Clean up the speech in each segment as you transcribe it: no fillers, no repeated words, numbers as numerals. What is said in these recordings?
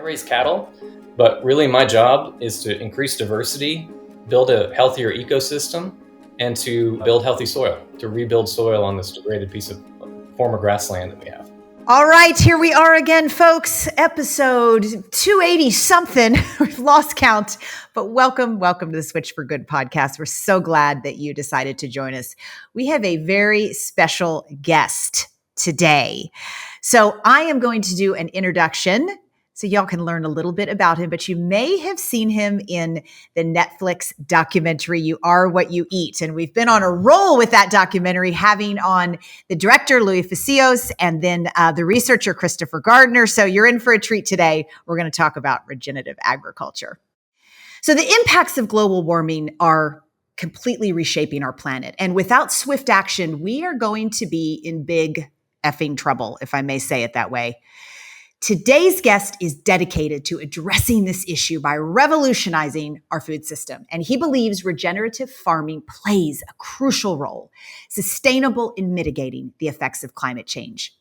raise cattle, but really my job is to increase diversity, build a healthier ecosystem, and to build healthy soil, to rebuild soil on this degraded piece of former grassland that we have. All right, here we are again, folks. Episode 280 something. We've lost count, but welcome to the Switch for Good podcast. We're so glad that you decided to join us. We have a very special guest today. So I am going to do an introduction so y'all can learn a little bit about him, but you may have seen him in the Netflix documentary, You Are What You Eat. And we've been on a roll with that documentary, having on the director, Louis Facios, and then the researcher, Christopher Gardner. So you're in for a treat today. We're going to talk about regenerative agriculture. So the impacts of global warming are completely reshaping our planet. And without swift action, we are going to be in big effing trouble, if I may say it that way. Today's guest is dedicated to addressing this issue by revolutionizing our food system. And he believes regenerative farming plays a crucial role, sustainable in mitigating the effects of climate change.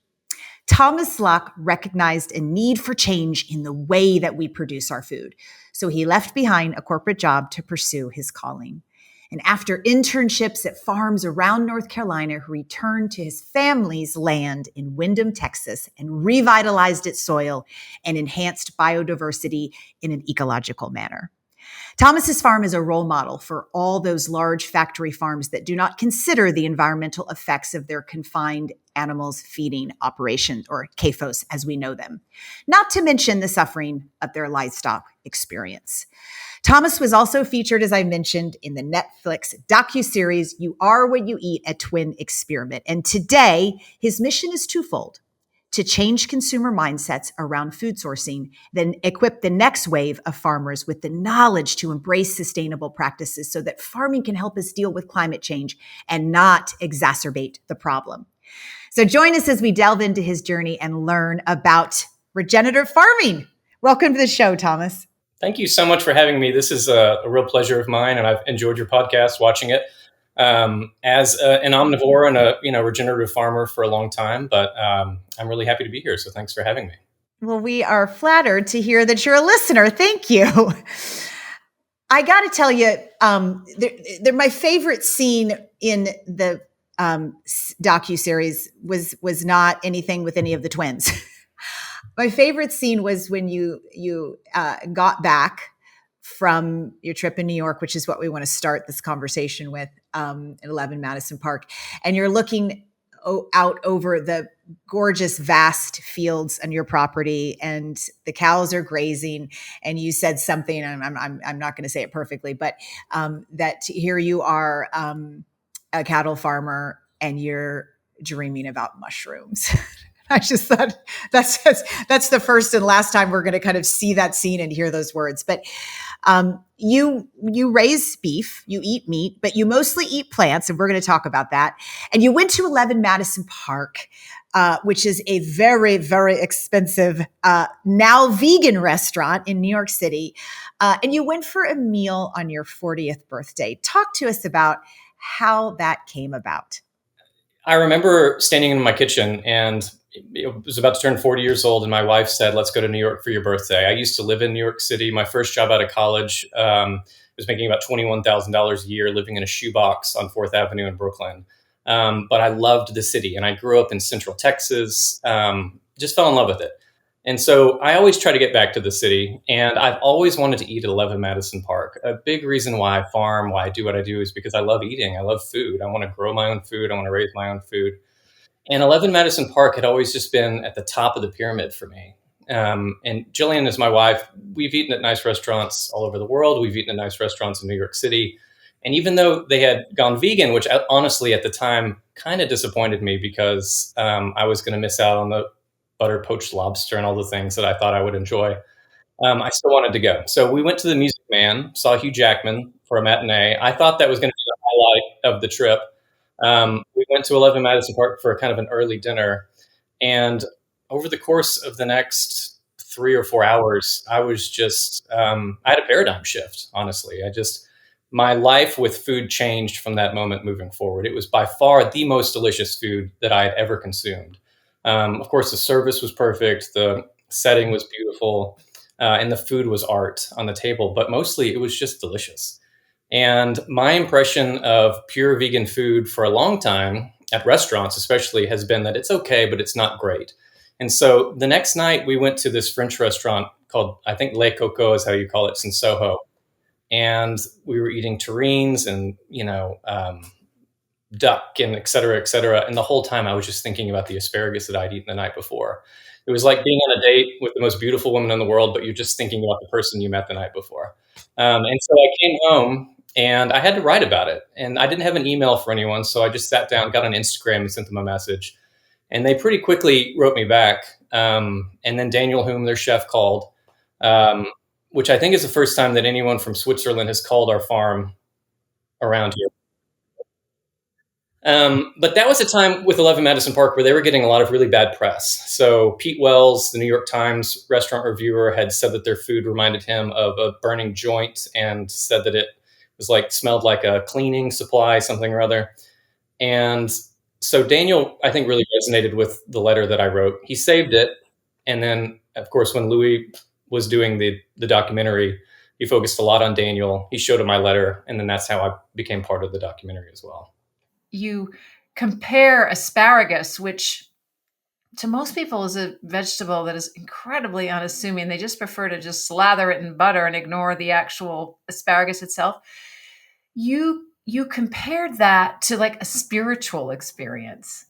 Thomas Locke recognized a need for change in the way that we produce our food. So he left behind a corporate job to pursue his calling. And after internships at farms around North Carolina, he returned to his family's land in Windham, Texas, and revitalized its soil and enhanced biodiversity in an ecological manner. Thomas's farm is a role model for all those large factory farms that do not consider the environmental effects of their confined animals feeding operations, or CAFOs as we know them, not to mention the suffering of their livestock experience. Thomas was also featured, as I mentioned, in the Netflix docuseries, You Are What You Eat, a twin experiment. And today, his mission is twofold: to change consumer mindsets around food sourcing, then equip the next wave of farmers with the knowledge to embrace sustainable practices so that farming can help us deal with climate change and not exacerbate the problem. So join us as we delve into his journey and learn about regenerative farming. Welcome to the show, Thomas. Thank you so much for having me. This is a real pleasure of mine, and I've enjoyed your podcast, watching it. As an omnivore and a regenerative farmer for a long time, but I'm really happy to be here. So thanks for having me. Well, we are flattered to hear that you're a listener. Thank you. I got to tell you, my favorite scene in the docuseries was not anything with any of the twins. My favorite scene was when you got back from your trip in New York, which is what we want to start this conversation with, at 11 Madison Park. And you're looking out over the gorgeous, vast fields on your property, and the cows are grazing. And you said something, and I'm not going to say it perfectly, but that here you are, a cattle farmer, and you're dreaming about mushrooms. I just thought that's the first and last time we're going to kind of see that scene and hear those words. But you raise beef, you eat meat, but you mostly eat plants, and we're going to talk about that. And you went to 11 Madison Park, which is a very, very expensive, now vegan restaurant in New York City. And you went for a meal on your 40th birthday. Talk to us about how that came about. I remember standing in my kitchen, and it was about to turn 40 years old, and my wife said, "Let's go to New York for your birthday." I used to live in New York City. My first job out of college was making about $21,000 a year, living in a shoebox on 4th Avenue in Brooklyn. But I loved the city, and I grew up in Central Texas, just fell in love with it. And so I always try to get back to the city, and I've always wanted to eat at 11 Madison Park. A big reason why I farm, why I do what I do, is because I love eating. I love food. I want to grow my own food. I want to raise my own food. And 11 Madison Park had always just been at the top of the pyramid for me. And Jillian is my wife. We've eaten at nice restaurants all over the world. We've eaten at nice restaurants in New York City. And even though they had gone vegan, which honestly at the time kind of disappointed me, because I was going to miss out on the butter poached lobster and all the things that I thought I would enjoy, I still wanted to go. So we went to the Music Man, saw Hugh Jackman for a matinee. I thought that was going to be the highlight of the trip. We went to 11 Madison Park for kind of an early dinner. And over the course of the next 3 or 4 hours, I was just, I had a paradigm shift, honestly. My life with food changed from that moment moving forward. It was by far the most delicious food that I had ever consumed. Of course, the service was perfect. The setting was beautiful. and the food was art on the table, but mostly it was just delicious. And my impression of pure vegan food for a long time at restaurants, especially, has been that it's okay, but it's not great. And so the next night we went to this French restaurant called, I think Le Coco is how you call it, it's in Soho. And we were eating terrines and, duck and et cetera, et cetera. And the whole time I was just thinking about the asparagus that I'd eaten the night before. It was like being on a date with the most beautiful woman in the world, but you're just thinking about the person you met the night before. And so I came home and I had to write about it. And I didn't have an email for anyone. So I just sat down, got on Instagram and sent them a message. And they pretty quickly wrote me back. And then Daniel Hume, their chef, called, um, which I think is the first time that anyone from Switzerland has called our farm around here. But that was a time with 11 Madison Park where they were getting a lot of really bad press. So Pete Wells, the New York Times restaurant reviewer, had said that their food reminded him of a burning joint and said that it was like smelled like a cleaning supply, something or other. And so Daniel, I think, really resonated with the letter that I wrote. He saved it. And then, of course, when Louis was doing the documentary, he focused a lot on Daniel. He showed him my letter. And then that's how I became part of the documentary as well. You compare asparagus, which to most people is a vegetable that is incredibly unassuming. They just prefer to just slather it in butter and ignore the actual asparagus itself. You compared that to like a spiritual experience.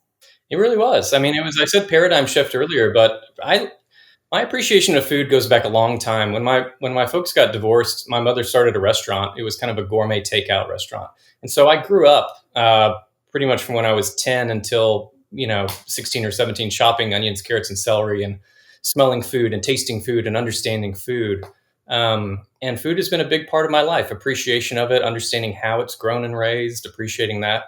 It really was. I mean, it was, I said paradigm shift earlier, but my appreciation of food goes back a long time. When my folks got divorced, my mother started a restaurant. It was kind of a gourmet takeout restaurant. And so I grew up pretty much from when I was 10 until, 16 or 17, chopping onions, carrots, and celery, and smelling food and tasting food and understanding food. And food has been a big part of my life, appreciation of it, understanding how it's grown and raised, appreciating that.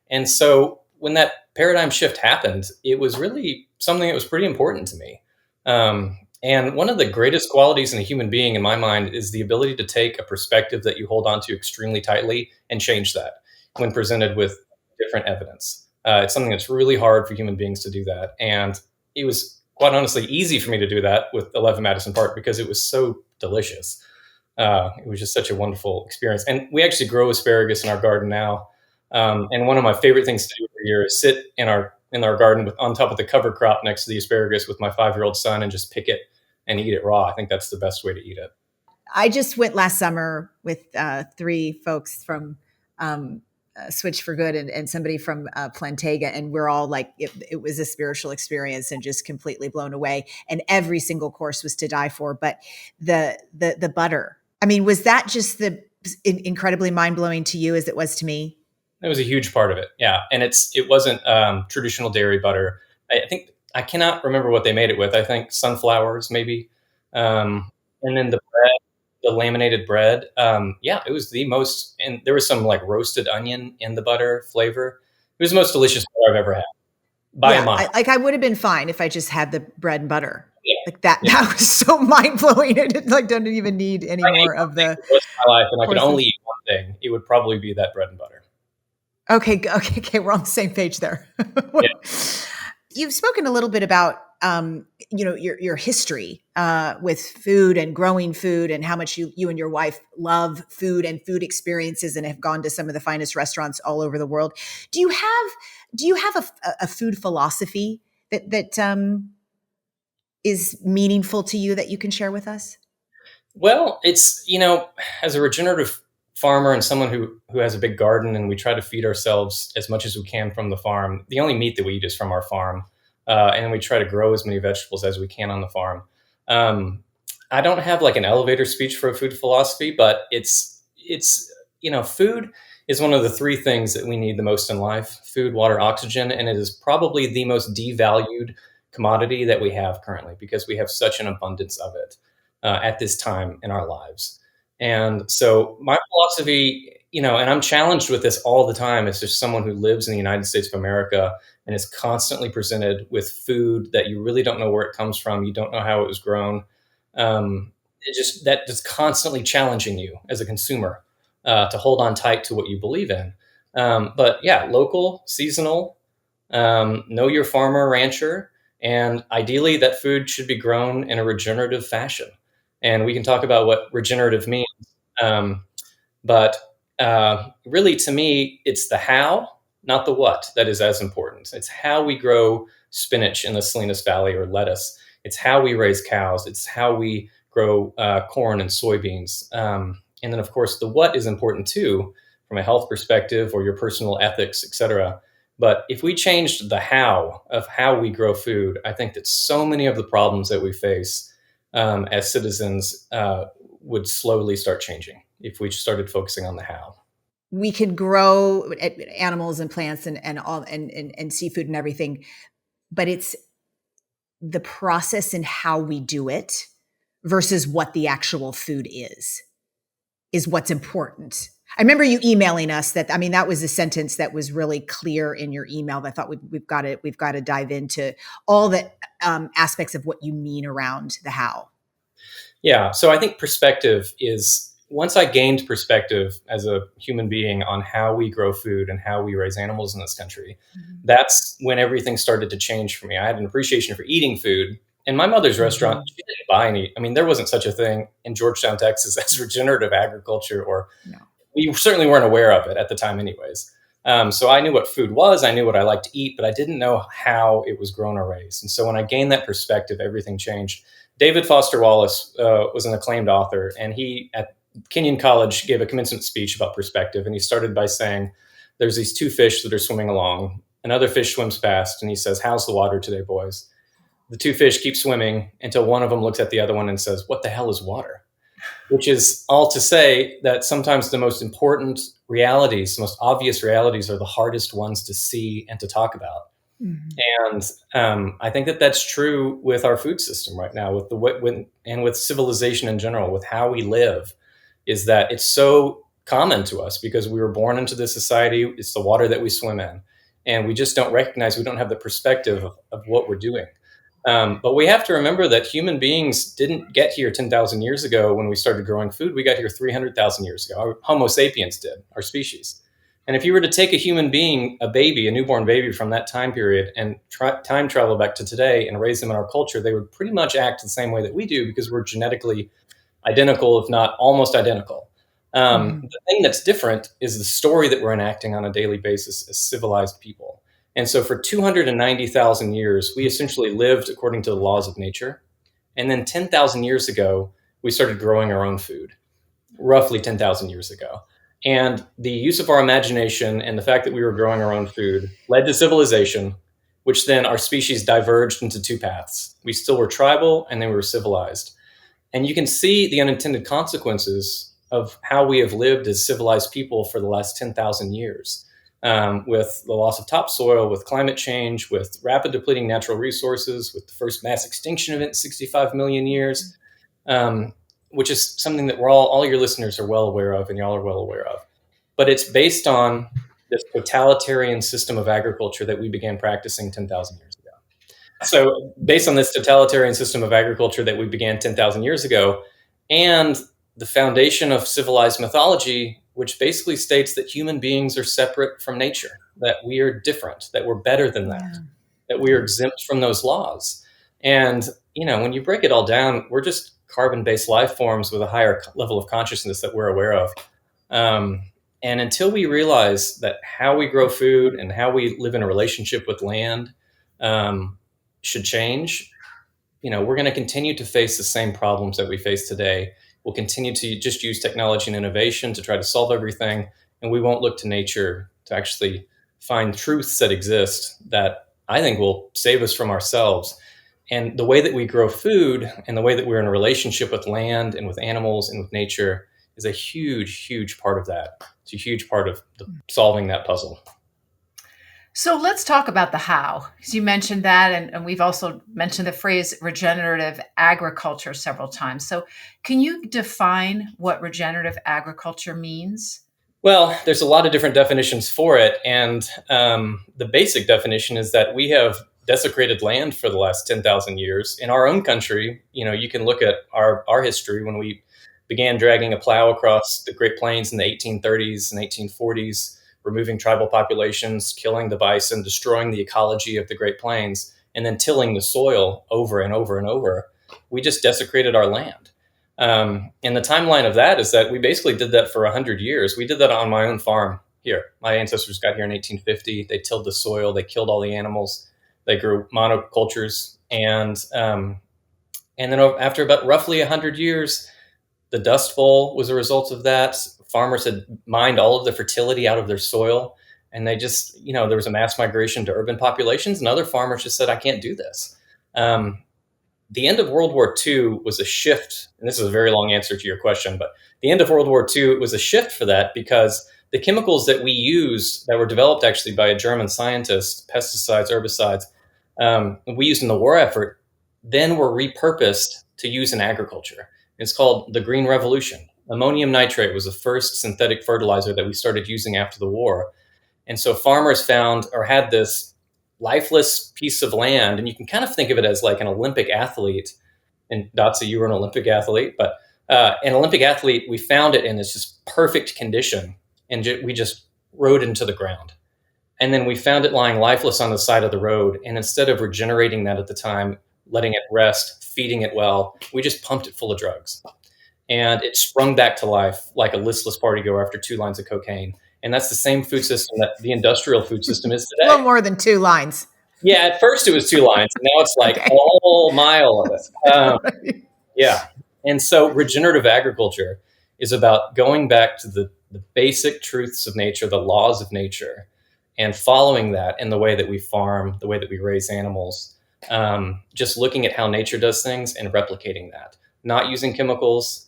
And so when that paradigm shift happened, it was really something that was pretty important to me. And one of the greatest qualities in a human being, in my mind, is the ability to take a perspective that you hold on to extremely tightly and change that when presented with different evidence. It's something that's really hard for human beings to do that. And it was quite honestly easy for me to do that with 11 Madison Park because it was so delicious. It was just such a wonderful experience. And we actually grow asparagus in our garden now. And one of my favorite things to do every year is sit in our garden on top of the cover crop next to the asparagus with my 5-year-old son and just pick it and eat it raw. I think that's the best way to eat it. I just went last summer with 3 folks from Switch for Good and somebody from Plantaga, and we're all like, it was a spiritual experience and just completely blown away. And every single course was to die for. But the butter, I mean, was that just the incredibly mind blowing to you as it was to me? That was a huge part of it. Yeah. And it wasn't traditional dairy butter. I think, I cannot remember what they made it with. I think sunflowers maybe. And then the bread, the laminated bread. Yeah, it was the most, and there was some like roasted onion in the butter flavor. It was the most delicious butter I've ever had by a mile. I would have been fine if I just had the bread and butter. Yeah. Like that, Yeah. that was so mind blowing. I don't even need any more of the rest of my life, and I could courses. only eat one thing. It would probably be that bread and butter. Okay. We're on the same page there. Yeah. You've spoken a little bit about, your history with food and growing food, and how much you and your wife love food and food experiences, and have gone to some of the finest restaurants all over the world. Do you have a food philosophy that is meaningful to you that you can share with us? Well, it's, as a regenerative farmer and someone who has a big garden, and we try to feed ourselves as much as we can from the farm. The only meat that we eat is from our farm. And we try to grow as many vegetables as we can on the farm. I don't have like an elevator speech for a food philosophy, but it's food is one of the 3 things that we need the most in life: food, water, oxygen. And it is probably the most devalued commodity that we have currently because we have such an abundance of it at this time in our lives. And so my philosophy, and I'm challenged with this all the time as just someone who lives in the United States of America and is constantly presented with food that you really don't know where it comes from. You don't know how it was grown. That's constantly challenging you as a consumer to hold on tight to what you believe in. But yeah, local, seasonal, know your farmer, rancher, and ideally that food should be grown in a regenerative fashion. And we can talk about what regenerative means. Um, but really, to me, it's the how, not the what, that is as important. It's how we grow spinach in the Salinas Valley or lettuce. It's how we raise cows. It's how we grow corn and soybeans. And then, of course, the what is important too, from a health perspective or your personal ethics, et cetera. But if we changed the how of how we grow food, I think that so many of the problems that we face as citizens would slowly start changing if we started focusing on the how. We could grow animals and plants and all and seafood and everything, but it's the process and how we do it versus what the actual food is what's important. I remember you emailing us that, I mean, that was a sentence that was really clear in your email. I thought we've got to dive into all the aspects of what you mean around the how. Yeah. So I think perspective is, once I gained perspective as a human being on how we grow food and how we raise animals in this country, that's when everything started to change for me. I had an appreciation for eating food. In my mother's restaurant, she didn't buy any. I mean, there wasn't such a thing in Georgetown, Texas as regenerative agriculture, or we certainly weren't aware of it at the time anyways. So I knew what food was, I knew what I liked to eat, but I didn't know how it was grown or raised. And so when I gained that perspective, everything changed. David Foster Wallace was an acclaimed author, and he, at Kenyon College, gave a commencement speech about perspective. And he started by saying, there's these two fish that are swimming along. Another fish swims past, and he says, how's the water today, boys? The two fish keep swimming until one of them looks at the other one and says, what the hell is water? Which is all to say that sometimes the most important realities, the most obvious realities, are the hardest ones to see and to talk about. And I think that that's true with our food system right now, and with civilization in general, with how we live, is that it's so common to us because we were born into this society. It's the water that we swim in, and we just don't recognize, we don't have the perspective of what we're doing. But we have to remember that human beings didn't get here 10,000 years ago when we started growing food. We got here 300,000 years ago. Our Homo sapiens did, our species. And if you were to take a human being, a baby, a newborn baby from that time period, and time travel back to today and raise them in our culture, they would pretty much act the same way that we do because we're genetically identical, if not almost identical. The thing that's different is the story that we're enacting on a daily basis as civilized people. And so for 290,000 years, we essentially lived according to the laws of nature. And then 10,000 years ago, we started growing our own food, roughly 10,000 years ago. And the use of our imagination and the fact that we were growing our own food led to civilization, which then our species diverged into two paths. We still were tribal, and then we were civilized. And you can see the unintended consequences of how we have lived as civilized people for the last 10,000 years. With the loss of topsoil, with climate change, with rapid depleting natural resources, with the first mass extinction event in 65 million years, which is something that all your listeners are well aware of, and y'all are well aware of. But it's based on this totalitarian system of agriculture that we began practicing 10,000 years ago. So based on this totalitarian system of agriculture that we began 10,000 years ago, and the foundation of civilized mythology, which basically states that human beings are separate from nature, that we are different, that we're better than that we are exempt from those laws. And, when you break it all down, we're just carbon-based life forms with a higher level of consciousness that we're aware of. And until we realize that how we grow food and how we live in a relationship with land should change, we're going to continue to face the same problems that we face today. We'll continue to just use technology and innovation to try to solve everything, and we won't look to nature to actually find truths that exist that I think will save us from ourselves. And the way that we grow food and the way that we're in a relationship with land and with animals and with nature is a huge, huge part of that. It's a huge part of solving that puzzle. So let's talk about the how, because you mentioned that, and we've also mentioned the phrase regenerative agriculture several times. So can you define what regenerative agriculture means? Well, there's a lot of different definitions for it. And the basic definition is that we have desecrated land for the last 10,000 years. In our own country, you can look at our history when we began dragging a plow across the Great Plains in the 1830s and 1840s, removing tribal populations, killing the bison, destroying the ecology of the Great Plains, and then tilling the soil over and over and over. We just desecrated our land. And the timeline of that is that we basically did that for 100 years. We did that on my own farm here. My ancestors got here in 1850. They tilled the soil. They killed all the animals. They grew monocultures. And then after about roughly 100 years, the Dust Bowl was a result of that. Farmers had mined all of the fertility out of their soil. And they just, there was a mass migration to urban populations. And other farmers just said, I can't do this. The end of World War II was a shift. And this is a very long answer to your question, but the end of World War II was a shift for that because the chemicals that we used that were developed actually by a German scientist, pesticides, herbicides, we used in the war effort, then were repurposed to use in agriculture. It's called the Green Revolution. Ammonium nitrate was the first synthetic fertilizer that we started using after the war. And so farmers found or had this lifeless piece of land, and you can kind of think of it as like an Olympic athlete. And Dotsie, you were an Olympic athlete, but an Olympic athlete, we found it in this just perfect condition, and we just rode into the ground. And then we found it lying lifeless on the side of the road. And instead of regenerating that at the time, letting it rest, feeding it well, we just pumped it full of drugs. And it sprung back to life like a listless partygoer after 2 lines of cocaine. And that's the same food system that the industrial food system is today. A little more than 2 lines. Yeah, at first it was 2 lines. And now it's like a whole mile of it. Yeah. And so regenerative agriculture is about going back to the basic truths of nature, the laws of nature, and following that in the way that we farm, the way that we raise animals, just looking at how nature does things and replicating that, not using chemicals,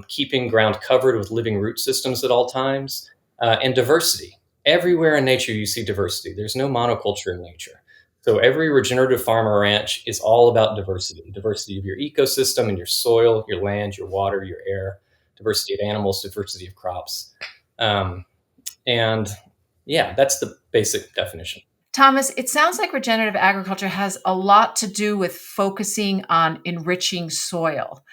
keeping ground covered with living root systems at all times, and diversity. Everywhere in nature, you see diversity. There's no monoculture in nature. So every regenerative farm or ranch is all about diversity of your ecosystem and your soil, your land, your water, your air, diversity of animals, diversity of crops. And yeah, that's the basic definition. Thomas, it sounds like regenerative agriculture has a lot to do with focusing on enriching soil.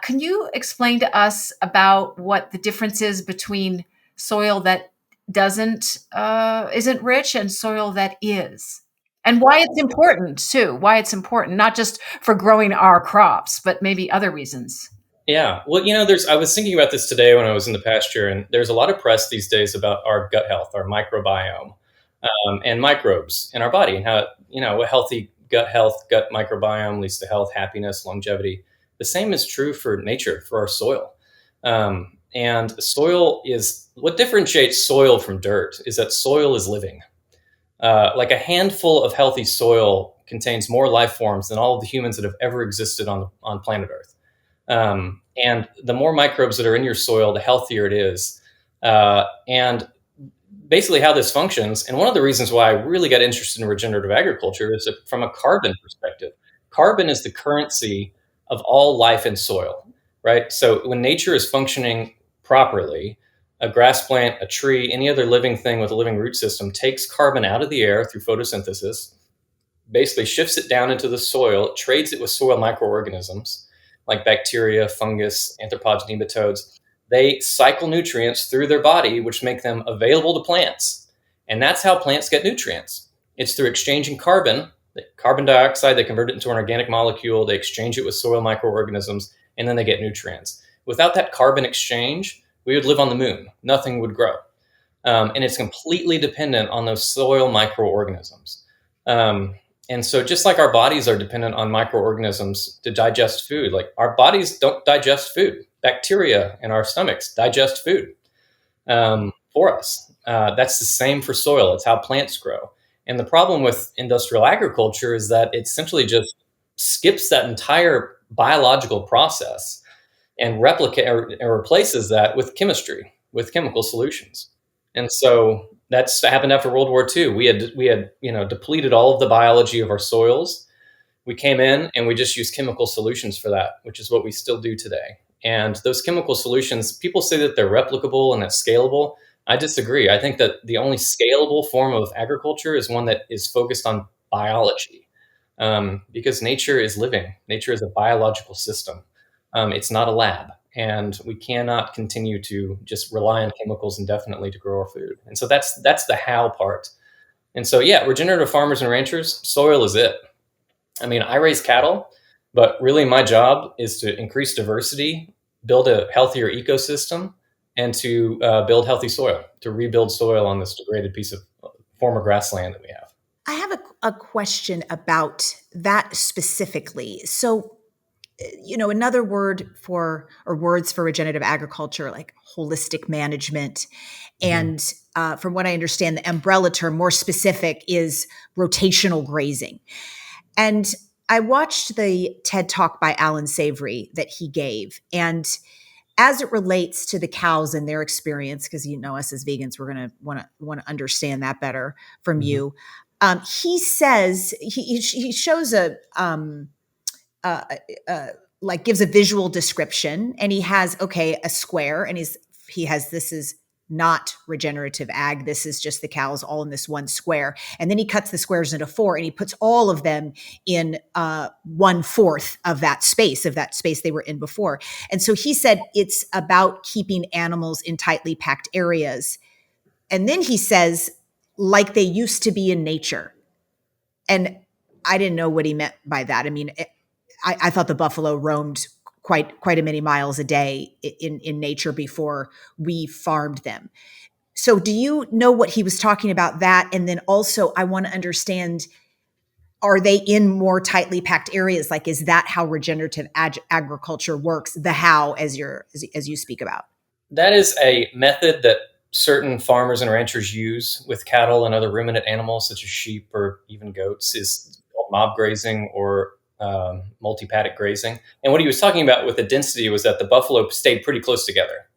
Can you explain to us about what the difference is between soil that isn't rich and soil that is? And why it's important too, not just for growing our crops, but maybe other reasons. Yeah. Well, I was thinking about this today when I was in the pasture, and there's a lot of press these days about our gut health, our microbiome, and microbes in our body, and how, a healthy gut health, gut microbiome leads to health, happiness, longevity. The same is true for nature, for our soil. And soil is what differentiates soil from dirt is that soil is living. Like a handful of healthy soil contains more life forms than all of the humans that have ever existed on planet Earth. And the more microbes that are in your soil, the healthier it is. And basically how this functions, and one of the reasons why I really got interested in regenerative agriculture is that from a carbon perspective. Carbon is the currency of all life in soil, right? So when nature is functioning properly, a grass plant, a tree, any other living thing with a living root system takes carbon out of the air through photosynthesis, basically shifts it down into the soil, trades it with soil microorganisms like bacteria, fungus, arthropods, nematodes. They cycle nutrients through their body, which make them available to plants. And that's how plants get nutrients. It's through exchanging carbon dioxide, they convert it into an organic molecule, they exchange it with soil microorganisms, and then they get nutrients. Without that carbon exchange, we would live on the moon. Nothing would grow. And it's completely dependent on those soil microorganisms. And so just like our bodies are dependent on microorganisms to digest food, like our bodies don't digest food. Bacteria in our stomachs digest food for us. That's the same for soil. It's how plants grow. And the problem with industrial agriculture is that it essentially just skips that entire biological process and replaces that with chemistry, with chemical solutions. And so that's happened after World War II. We had depleted all of the biology of our soils. We came in and we just used chemical solutions for that, which is what we still do today. And those chemical solutions, people say that they're replicable and that's scalable. I disagree. I think that the only scalable form of agriculture is one that is focused on biology, because nature is living. Nature is a biological system. It's not a lab. And we cannot continue to just rely on chemicals indefinitely to grow our food. And so that's the how part. And so, yeah, regenerative farmers and ranchers, soil is it. I mean, I raise cattle. But really, my job is to increase diversity, build a healthier ecosystem, and to build healthy soil, to rebuild soil on this degraded piece of former grassland that we have. I have a question about that specifically. So, another word for, or words for regenerative agriculture, like holistic management. Mm-hmm. And from what I understand, the umbrella term, more specific, is rotational grazing. And I watched the TED Talk by Alan Savory that he gave. And as it relates to the cows and their experience, because us as vegans, we're going to want to understand that better from Mm-hmm. you. He says he shows uh, like gives a visual description, and he has a square, and he has, this is not regenerative ag, this is just the cows all in this one square, and then he cuts the squares into four, and he puts all of them in 1/4 of that space they were in before. And so he said it's about keeping animals in tightly packed areas, and then he says like they used to be in nature. And I didn't know what he meant by that. I mean, I thought the buffalo roamed quite a many miles a day in nature before we farmed them. So do you know what he was talking about that? And then also I want to understand, are they in more tightly packed areas? Like, is that how regenerative agriculture works? The how, as you speak about. That is a method that certain farmers and ranchers use with cattle and other ruminant animals, such as sheep or even goats, is called mob grazing or multi-paddock grazing. And what he was talking about with the density was that the buffalo stayed pretty close together.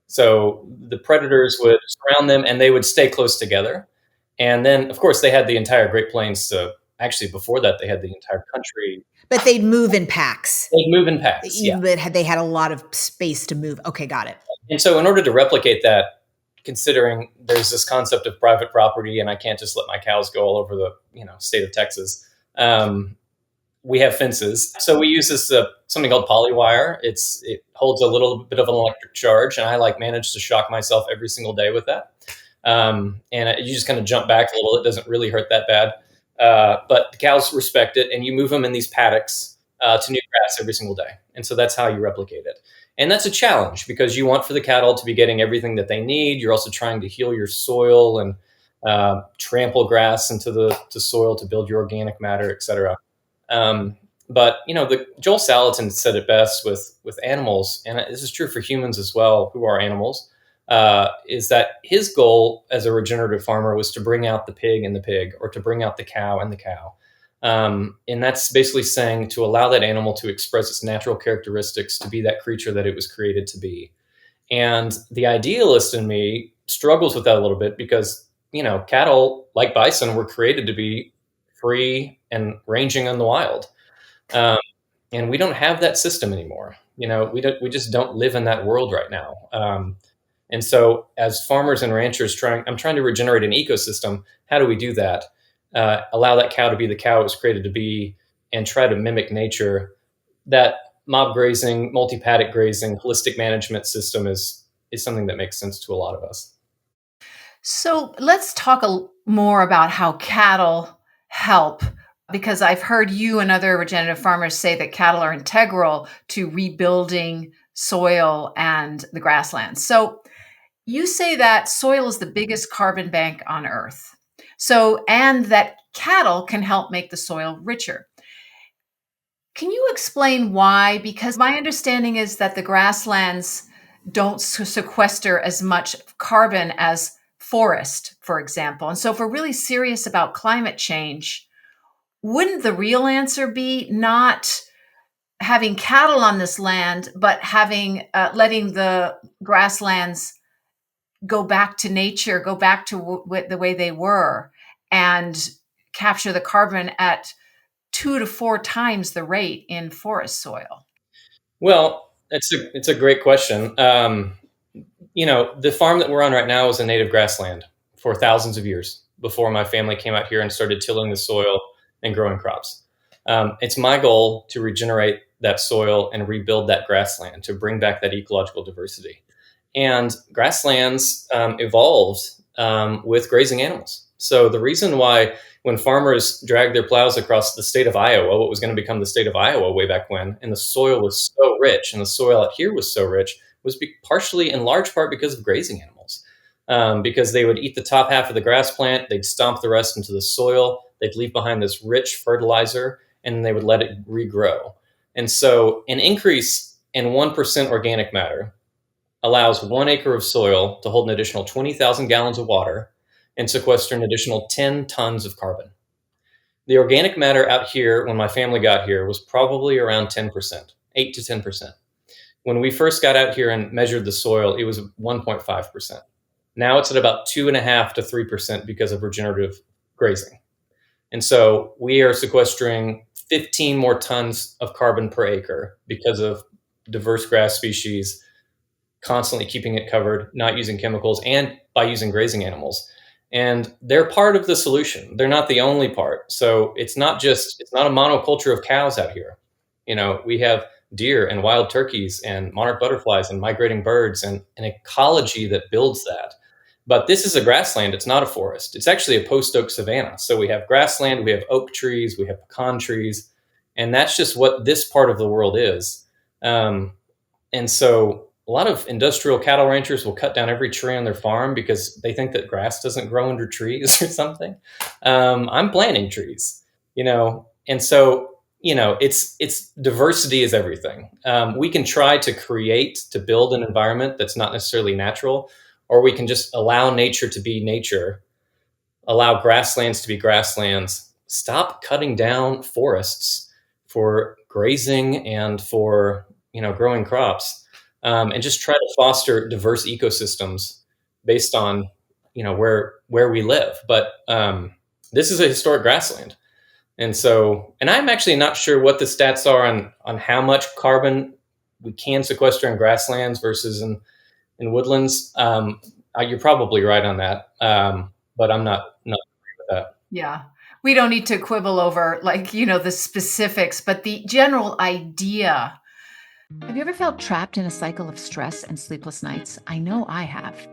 So the predators would surround them and they would stay close together. And then, of course, they had the entire Great Plains to actually, before that, they had the entire country. But they'd move in packs. They'd move in packs, yeah. But they had a lot of space to move. Okay, got it. And so in order to replicate that, considering there's this concept of private property and I can't just let my cows go all over the state of Texas, we have fences. So we use this something called polywire. It holds a little bit of an electric charge, and I manage to shock myself every single day with that. And you just kind of jump back a little. It doesn't really hurt that bad. But the cows respect it, and you move them in these paddocks to new grass every single day. And so that's how you replicate it. And that's a challenge because you want for the cattle to be getting everything that they need. You're also trying to heal your soil and trample grass into the soil to build your organic matter, et cetera. But Joel Salatin said it best with animals, and this is true for humans as well, who are animals, is that his goal as a regenerative farmer was to bring out the pig in the pig, or to bring out the cow in the cow. And that's basically saying to allow that animal to express its natural characteristics, to be that creature that it was created to be. And the idealist in me struggles with that a little bit because, cattle, like bison, were created to be free and ranging in the wild. And we don't have that system anymore. We just don't live in that world right now. And so as farmers and ranchers I'm trying to regenerate an ecosystem. How do we do that? Allow that cow to be the cow it was created to be, and try to mimic nature. That mob grazing, multi-paddock grazing, holistic management system is something that makes sense to a lot of us. So let's talk more about how cattle help, because I've heard you and other regenerative farmers say that cattle are integral to rebuilding soil and the grasslands. So you say that soil is the biggest carbon bank on Earth. And that cattle can help make the soil richer. Can you explain why? Because my understanding is that the grasslands don't sequester as much carbon as forest, for example. And so if we're really serious about climate change, wouldn't the real answer be not having cattle on this land, but letting the grasslands go back to nature, go back to the way they were, and capture the carbon at 2 to 4 times the rate in forest soil? Well, it's a great question. The farm that we're on right now is a native grassland for thousands of years before my family came out here and started tilling the soil and growing crops. It's my goal to regenerate that soil and rebuild that grassland, to bring back that ecological diversity. And grasslands evolved with grazing animals. So the reason why when farmers dragged their plows across the state of Iowa, what was going to become the state of Iowa way back when, and the soil was so rich, and the soil out here was so rich, was partially in large part because of grazing animals. Because they would eat the top half of the grass plant, they'd stomp the rest into the soil, they'd leave behind this rich fertilizer, and they would let it regrow. And so an increase in 1% organic matter allows 1 acre of soil to hold an additional 20,000 gallons of water and sequester an additional 10 tons of carbon. The organic matter out here, when my family got here, was probably around 10%, 8 to 10%. When we first got out here and measured the soil, it was 1.5%. Now it's at about 2.5 to 3% because of regenerative grazing. And so we are sequestering 15 more tons of carbon per acre because of diverse grass species, constantly keeping it covered, not using chemicals, and by using grazing animals. And they're part of the solution. They're not the only part. So it's not a monoculture of cows out here. We have deer and wild turkeys and monarch butterflies and migrating birds and an ecology that builds that. But this is a grassland. It's not a forest. It's actually a post-oak savanna. So we have grassland, we have oak trees, we have pecan trees, and that's just what this part of the world is. And so a lot of industrial cattle ranchers will cut down every tree on their farm because they think that grass doesn't grow under trees or something. I'm planting trees, and so it's diversity is everything. We can try to build an environment that's not necessarily natural, or we can just allow nature to be nature, allow grasslands to be grasslands, stop cutting down forests for grazing and for, growing crops, and just try to foster diverse ecosystems based on, where we live. But this is a historic grassland. And I'm actually not sure what the stats are on how much carbon we can sequester in grasslands versus in woodlands. You're probably right on that, but I'm not agree with that. Yeah. We don't need to quibble over the specifics, but the general idea. Have you ever felt trapped in a cycle of stress and sleepless nights? I know I have.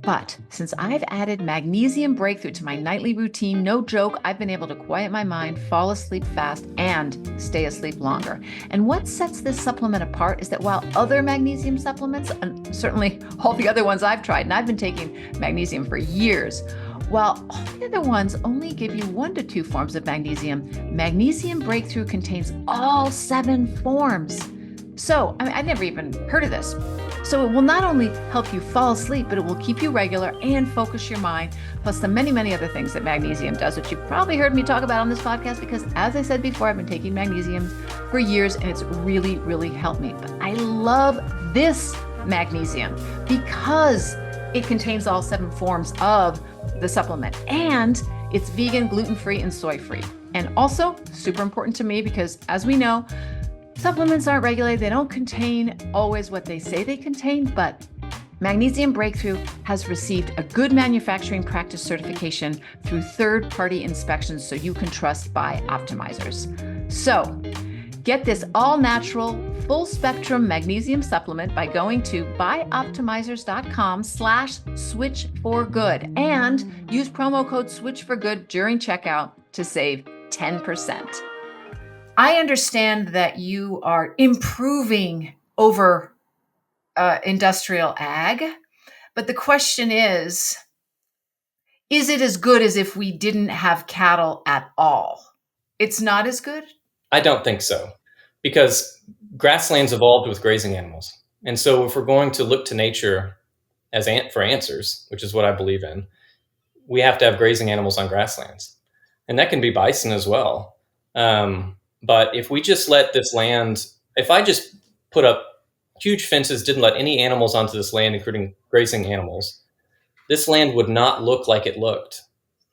But since I've added Magnesium Breakthrough to my nightly routine, no joke, I've been able to quiet my mind, fall asleep fast, and stay asleep longer. And what sets this supplement apart is that while other magnesium supplements, and certainly all the other ones I've tried, and I've been taking magnesium for years, while all the other ones only give you 1 to 2 forms of magnesium, Magnesium Breakthrough contains all 7 forms. So, I never even heard of this. So it will not only help you fall asleep, but it will keep you regular and focus your mind, plus the many, many other things that magnesium does, which you've probably heard me talk about on this podcast, because as I said before, I've been taking magnesium for years and it's really, really helped me. But I love this magnesium because it contains all 7 forms of the supplement, and it's vegan, gluten-free, and soy-free. And also super important to me because, as we know, supplements aren't regulated. They don't contain always what they say they contain, but Magnesium Breakthrough has received a good manufacturing practice certification through third-party inspections, so you can trust Bioptimizers. So get this all-natural, full-spectrum magnesium supplement by going to bioptimizers.com/switch4good and use promo code switch4good during checkout to save 10%. I understand that you are improving over industrial ag, but the question is it as good as if we didn't have cattle at all? It's not as good? I don't think so, because grasslands evolved with grazing animals. And so if we're going to look to nature for answers, which is what I believe in, we have to have grazing animals on grasslands. And that can be bison as well. But if we just let this land, if I just put up huge fences, didn't let any animals onto this land, including grazing animals, this land would not look like it looked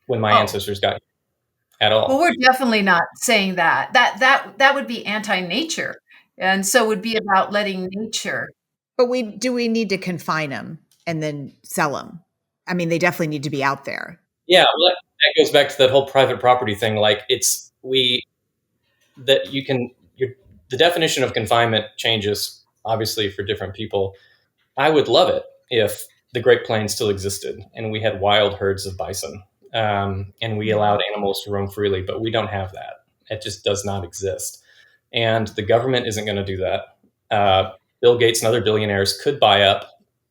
when my ancestors got here at all. Well, we're definitely not saying that. That would be anti-nature. And so it would be about letting nature. But do we need to confine them and then sell them? I mean, they definitely need to be out there. Yeah, well, that goes back to that whole private property thing. The definition of confinement changes obviously for different people. I would love it if the Great Plains still existed and we had wild herds of bison. and we allowed animals to roam freely, but we don't have that. It just does not exist. And the government isn't going to do that. Bill Gates and other billionaires could buy up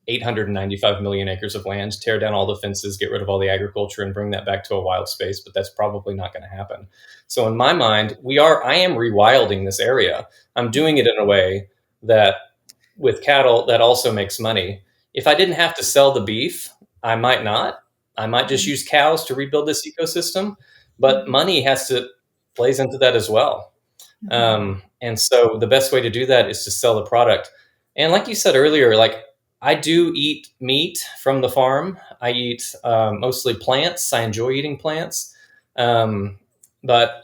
895 million acres of land, tear down all the fences, get rid of all the agriculture, and bring that back to a wild space. But that's probably not going to happen. So in my mind, I am rewilding this area. I'm doing it in a way that with cattle that also makes money. If I didn't have to sell the beef, I might not. I might just use cows to rebuild this ecosystem. But money plays into that as well. And so the best way to do that is to sell the product. And like you said earlier, like I do eat meat from the farm. I eat mostly plants. I enjoy eating plants. But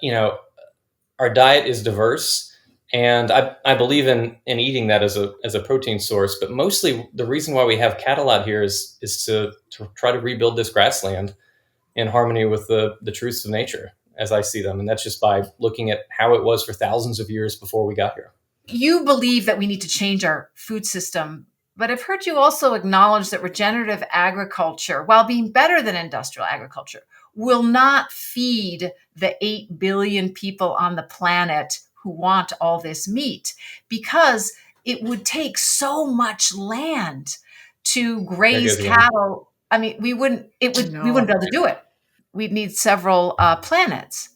our diet is diverse, and I believe in eating that as a protein source. But mostly the reason why we have cattle out here is to try to rebuild this grassland in harmony with the truths of nature as I see them. And that's just by looking at how it was for thousands of years before we got here. You believe that we need to change our food system, but I've heard you also acknowledge that regenerative agriculture, while being better than industrial agriculture, will not feed the 8 billion people on the planet who want all this meat, because it would take so much land to graze cattle. I mean, we wouldn't be able to do it. We'd need several planets.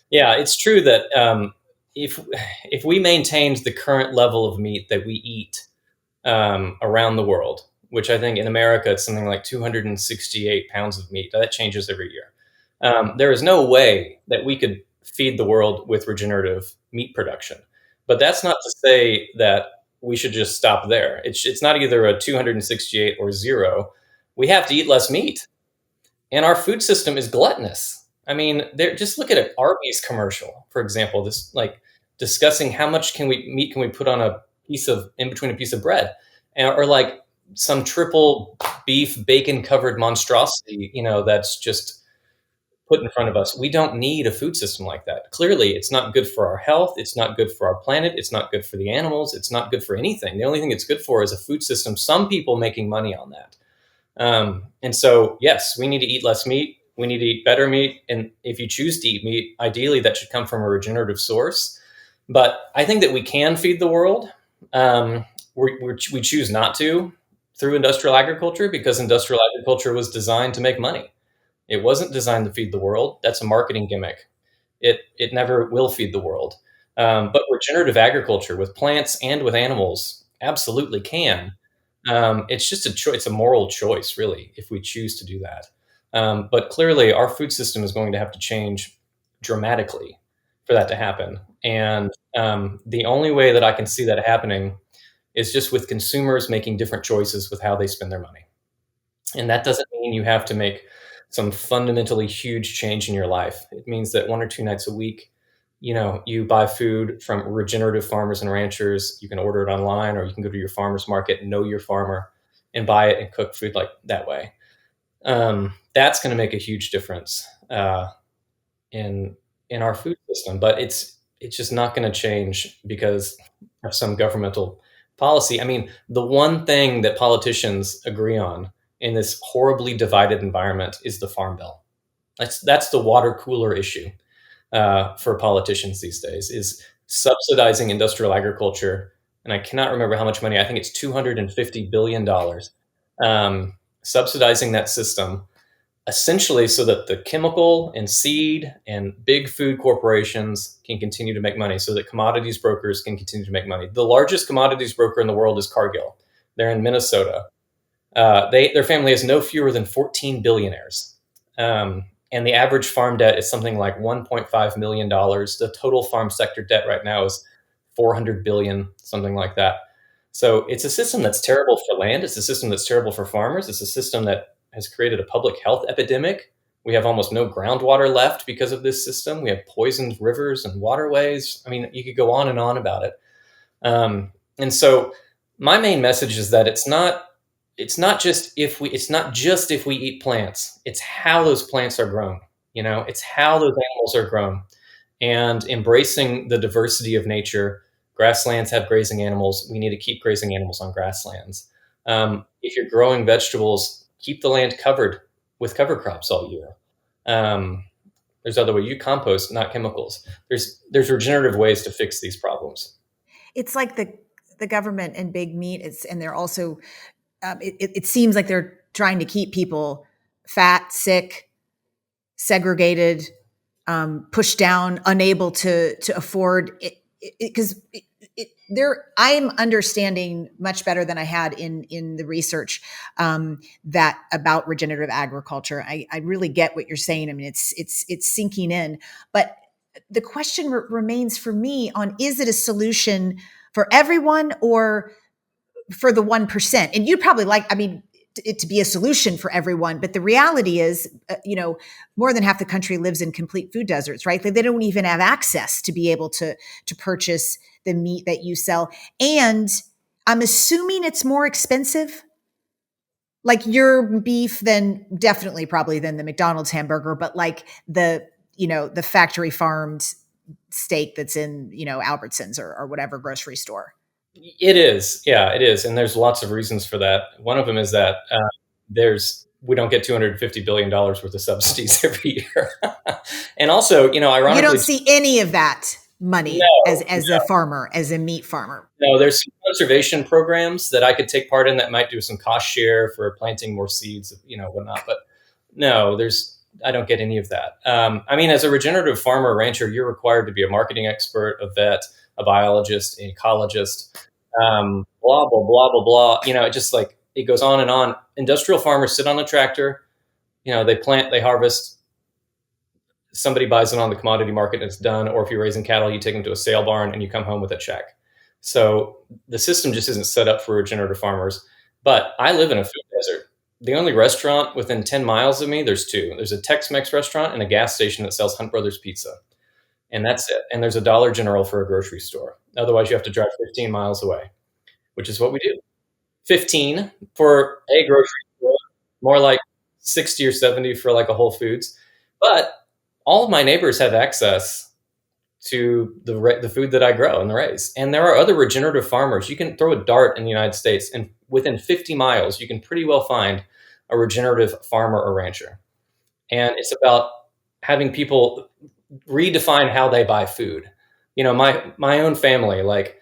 Yeah, it's true that if we maintained the current level of meat that we eat around the world, which I think in America it's something like 268 pounds of meat. That changes every year. There is no way that we could feed the world with regenerative meat production. But that's not to say that we should just stop there. It's not either a 268 or zero. We have to eat less meat. And our food system is gluttonous. I mean, just look at an Arby's commercial, for example, this like discussing how much meat can we put on in between a piece of bread, or like some triple beef bacon covered monstrosity, that's just put in front of us. We don't need a food system like that. Clearly, it's not good for our health. It's not good for our planet. It's not good for the animals. It's not good for anything. The only thing it's good for is a food system. Some people making money on that. And so, yes, we need to eat less meat. We need to eat better meat. And if you choose to eat meat, ideally that should come from a regenerative source. But I think that we can feed the world. We choose not to through industrial agriculture, because industrial agriculture was designed to make money. It wasn't designed to feed the world. That's a marketing gimmick. It never will feed the world. But regenerative agriculture with plants and with animals absolutely can. It's just it's a moral choice, really, if we choose to do that. But clearly, our food system is going to have to change dramatically for that to happen. And the only way that I can see that happening is just with consumers making different choices with how they spend their money. And that doesn't mean you have to make some fundamentally huge change in your life. It means that 1 or 2 nights a week, you buy food from regenerative farmers and ranchers. You can order it online, or you can go to your farmer's market, know your farmer, and buy it and cook food like that way. That's going to make a huge difference in our food system. But it's just not going to change because of some governmental policy. I mean, the one thing that politicians agree on in this horribly divided environment is the Farm Bill. That's the water cooler issue for politicians these days, is subsidizing industrial agriculture. And I cannot remember how much money. I think it's $250 billion. Subsidizing that system essentially so that the chemical and seed and big food corporations can continue to make money, so that commodities brokers can continue to make money. The largest commodities broker in the world is Cargill. They're in Minnesota. Their family has no fewer than 14 billionaires. And the average farm debt is something like $1.5 million. The total farm sector debt right now is $400 billion, something like that. So it's a system that's terrible for land. It's a system that's terrible for farmers. It's a system that has created a public health epidemic. We have almost no groundwater left because of this system. We have poisoned rivers and waterways. I mean, you could go on and on about it. And so my main message is that it's not just if we eat plants, it's how those plants are grown. It's how those animals are grown, and embracing the diversity of nature. Grasslands have grazing animals. We need to keep grazing animals on grasslands. If you're growing vegetables, keep the land covered with cover crops all year. There's other ways. You compost, not chemicals. There's regenerative ways to fix these problems. It's like the government and big meat. And they're also it seems like they're trying to keep people fat, sick, segregated, pushed down, unable to afford it. Because I'm understanding much better than I had in the research that about regenerative agriculture. I really get what you're saying. I mean, it's sinking in, but the question remains for me on: is it a solution for everyone or for the 1%? And you'd probably like, I mean, it to be a solution for everyone. But the reality is, more than half the country lives in complete food deserts, right? They don't even have access to be able to purchase the meat that you sell. And I'm assuming it's more expensive, like your beef, than definitely probably than the McDonald's hamburger, but like the factory farmed steak that's in, Albertsons or whatever grocery store. It is. Yeah, it is. And there's lots of reasons for that. One of them is that we don't get $250 billion worth of subsidies every year. And also, ironically, you don't see any of that money as a farmer, as a meat farmer. No, there's some conservation programs that I could take part in that might do some cost share for planting more seeds, whatnot. But no, I don't get any of that. I mean, as a regenerative farmer or rancher, you're required to be a marketing expert, a vet, a biologist, an ecologist, blah, blah, blah, blah, blah. It just like, it goes on and on. Industrial farmers sit on a tractor, they plant, they harvest, somebody buys it on the commodity market and it's done. Or if you're raising cattle, you take them to a sale barn and you come home with a check. So the system just isn't set up for regenerative farmers. But I live in a food desert. The only restaurant within 10 miles of me, there's two. There's a Tex-Mex restaurant and a gas station that sells Hunt Brothers pizza. And that's it. And there's a Dollar General for a grocery store. Otherwise, you have to drive 15 miles away, which is what we do. 15 for a grocery store, more like 60 or 70 for like a Whole Foods. But all of my neighbors have access to the food that I grow and the raise. And there are other regenerative farmers. You can throw a dart in the United States, and within 50 miles, you can pretty well find a regenerative farmer or rancher. And it's about having people redefine how they buy food. My own family, like,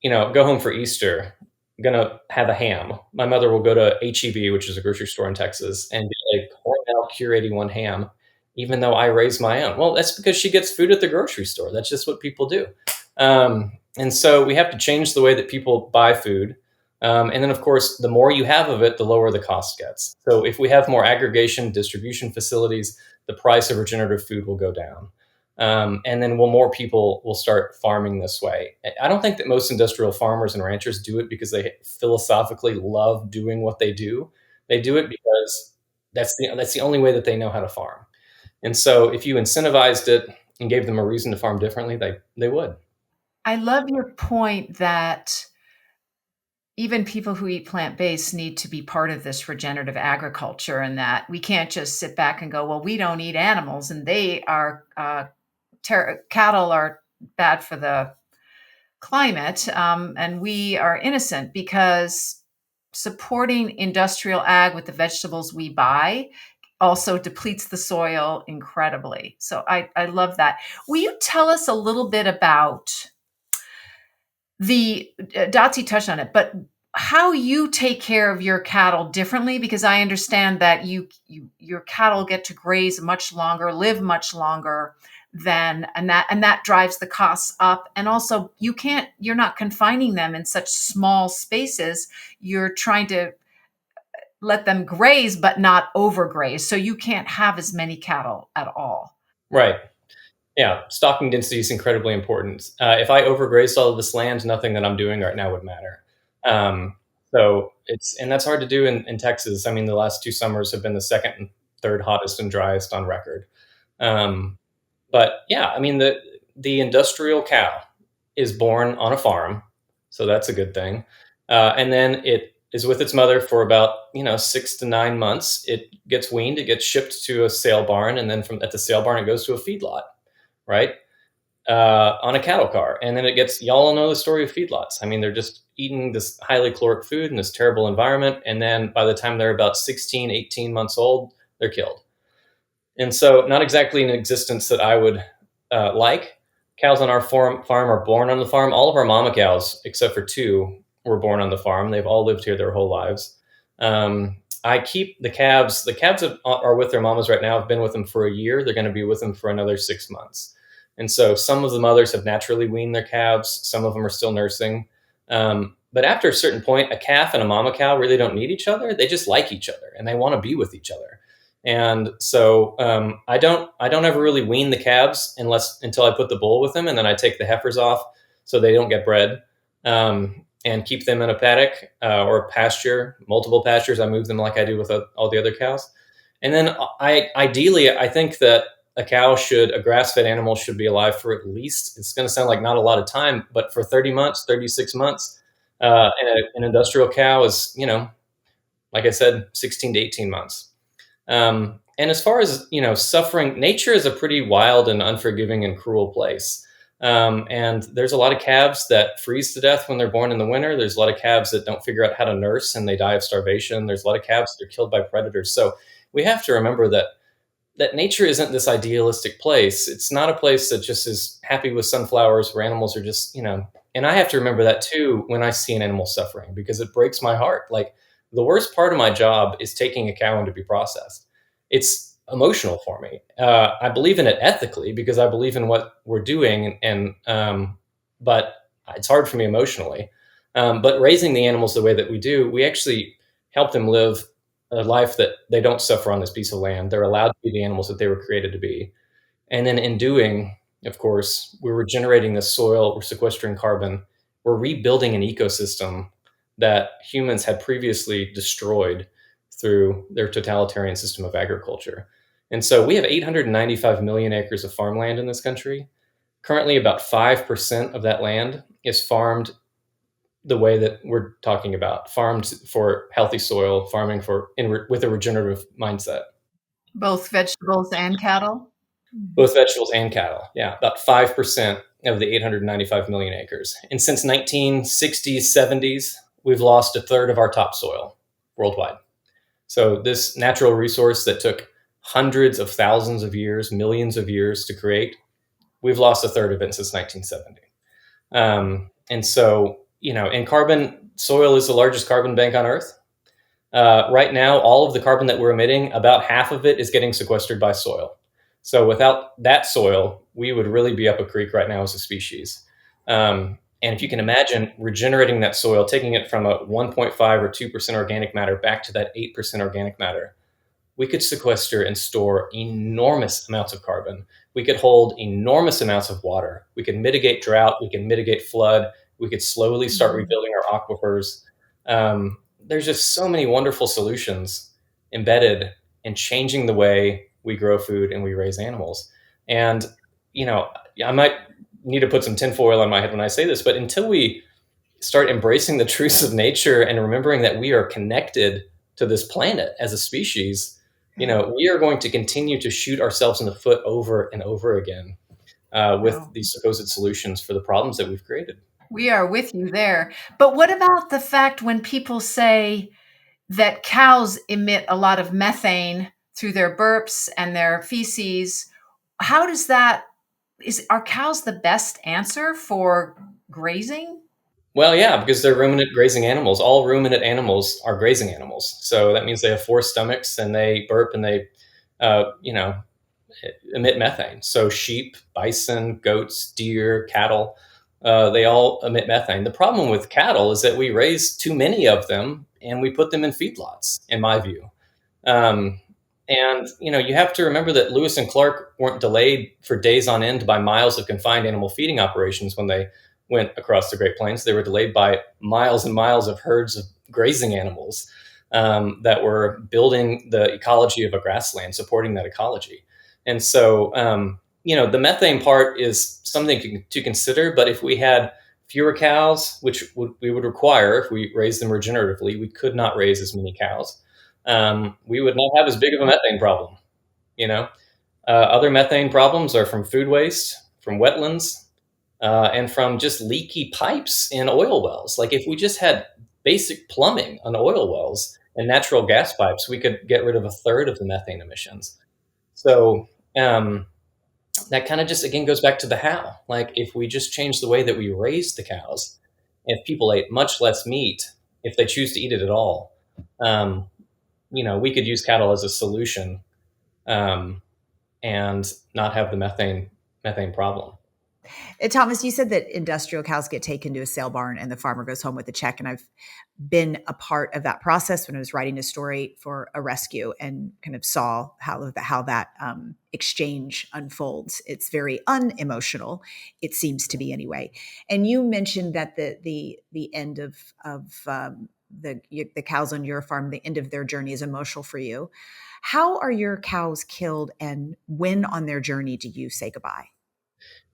go home for Easter, gonna have a ham. My mother will go to HEB, which is a grocery store in Texas, and get a Hormel Cure 81 ham, even though I raise my own. Well, that's because she gets food at the grocery store. That's just what people do. And so we have to change the way that people buy food. And then, of course, the more you have of it, the lower the cost gets. So if we have more aggregation, distribution facilities, the price of regenerative food will go down. And then more people will start farming this way. I don't think that most industrial farmers and ranchers do it because they philosophically love doing what they do. They do it because that's the only way that they know how to farm. And so if you incentivized it and gave them a reason to farm differently, they would. I love your point that even people who eat plant-based need to be part of this regenerative agriculture, and that we can't just sit back and go, well, we don't eat animals and they are cattle are bad for the climate, and we are innocent, because supporting industrial ag with the vegetables we buy also depletes the soil incredibly. So I love that. Will you tell us a little bit about the Dotsie touched on it, but how you take care of your cattle differently? Because I understand that your cattle get to graze much longer, live much longer than, and that drives the costs up. And also you're not confining them in such small spaces. You're trying to let them graze, but not overgraze. So you can't have as many cattle at all. Right. Yeah. Stocking density is incredibly important. If I overgrazed all of this land, nothing that I'm doing right now would matter. And that's hard to do in Texas. I mean, the last 2 summers have been the second and third hottest and driest on record. But yeah, I mean, the industrial cow is born on a farm, so that's a good thing. And then it is with its mother for about 6 to 9 months. It gets weaned, it gets shipped to a sale barn, and then at the sale barn it goes to a feedlot, right? On a cattle car. And then y'all all know the story of feedlots. I mean, they're just eating this highly caloric food in this terrible environment. And then by the time they're about 16, 18 months old, they're killed. And so not exactly an existence that I would like. Cows on our farm are born on the farm. All of our mama cows, except for two, were born on the farm. They've all lived here their whole lives. I keep the calves. The calves are with their mamas right now. I've been with them for a year. They're going to be with them for another 6 months. And so some of the mothers have naturally weaned their calves. Some of them are still nursing. But after a certain point, a calf and a mama cow really don't need each other. They just like each other and they want to be with each other. And so I don't ever really wean the calves until I put the bull with them, and then I take the heifers off so they don't get bred, and keep them in a paddock or pasture, multiple pastures. I move them like I do with all the other cows. And then ideally, I think that a grass-fed animal should be alive for at least, it's going to sound like not a lot of time, but for 30 months, 36 months. And an industrial cow is, like I said, 16 to 18 months. And as far as, suffering, nature is a pretty wild and unforgiving and cruel place. And there's a lot of calves that freeze to death when they're born in the winter. There's a lot of calves that don't figure out how to nurse and they die of starvation. There's a lot of calves that are killed by predators. So we have to remember that nature isn't this idealistic place. It's not a place that just is happy with sunflowers where animals are just, and I have to remember that too when I see an animal suffering, because it breaks my heart. Like, the worst part of my job is taking a cow in to be processed. It's emotional for me. I believe in it ethically because I believe in what we're doing, but it's hard for me emotionally. But raising the animals the way that we do, we actually help them live a life that they don't suffer on this piece of land. They're allowed to be the animals that they were created to be. And then in doing, of course, we're regenerating the soil, we're sequestering carbon, we're rebuilding an ecosystem that humans had previously destroyed through their totalitarian system of agriculture. And so we have 895 million acres of farmland in this country. Currently, about 5% of that land is farmed the way that we're talking about, farmed for healthy soil, farming with a regenerative mindset. Both vegetables and cattle? Both vegetables and cattle. Yeah, about 5% of the 895 million acres. And since 1960s, 70s, we've lost a third of our topsoil worldwide. So this natural resource that took hundreds of thousands of years, millions of years to create, we've lost a third of it since 1970. And so, in carbon, soil is the largest carbon bank on Earth. Right now, all of the carbon that we're emitting, about half of it is getting sequestered by soil. So without that soil, we would really be up a creek right now as a species. And if you can imagine regenerating that soil, taking it from a 1.5 or 2% organic matter back to that 8% organic matter, we could sequester and store enormous amounts of carbon. We could hold enormous amounts of water. We could mitigate drought. We could mitigate flood. We could slowly start rebuilding our aquifers. There's just so many wonderful solutions embedded in changing the way we grow food and we raise animals. And, I might need to put some tinfoil on my head when I say this, but until we start embracing the truths of nature and remembering that we are connected to this planet as a species, we are going to continue to shoot ourselves in the foot over and over again with these supposed solutions for the problems that we've created. We are with you there. But what about the fact when people say that cows emit a lot of methane through their burps and their feces? How does that, are cows the best answer for grazing? Well, yeah, because they're ruminant grazing animals. All ruminant animals are grazing animals. So that means they have four stomachs and they burp and they, emit methane. So sheep, bison, goats, deer, cattle, they all emit methane. The problem with cattle is that we raise too many of them and we put them in feedlots, in my view. And, you have to remember that Lewis and Clark weren't delayed for days on end by miles of confined animal feeding operations when they went across the Great Plains. They were delayed by miles and miles of herds of grazing animals that were building the ecology of a grassland, supporting that ecology. And so, the methane part is something to consider. But if we had fewer cows, which we would require if we raised them regeneratively, we could not raise as many cows. We would not have as big of a methane problem. Other methane problems are from food waste, from wetlands, and from just leaky pipes in oil wells. Like, if we just had basic plumbing on oil wells and natural gas pipes, we could get rid of a third of the methane emissions. So that kind of just, again, goes back to the how. Like, if we just change the way that we raise the cows, if people ate much less meat, if they choose to eat it at all, um, we could use cattle as a solution, um, and not have the methane problem. Thomas, you said that industrial cows get taken to a sale barn and the farmer goes home with a check. And I've been a part of that process when I was writing a story for a rescue and kind of saw how that exchange unfolds. It's very unemotional, it seems to be anyway. And you mentioned that the end of the cows on your farm, the end of their journey is emotional for you. How are your cows killed, and when on their journey do you say goodbye?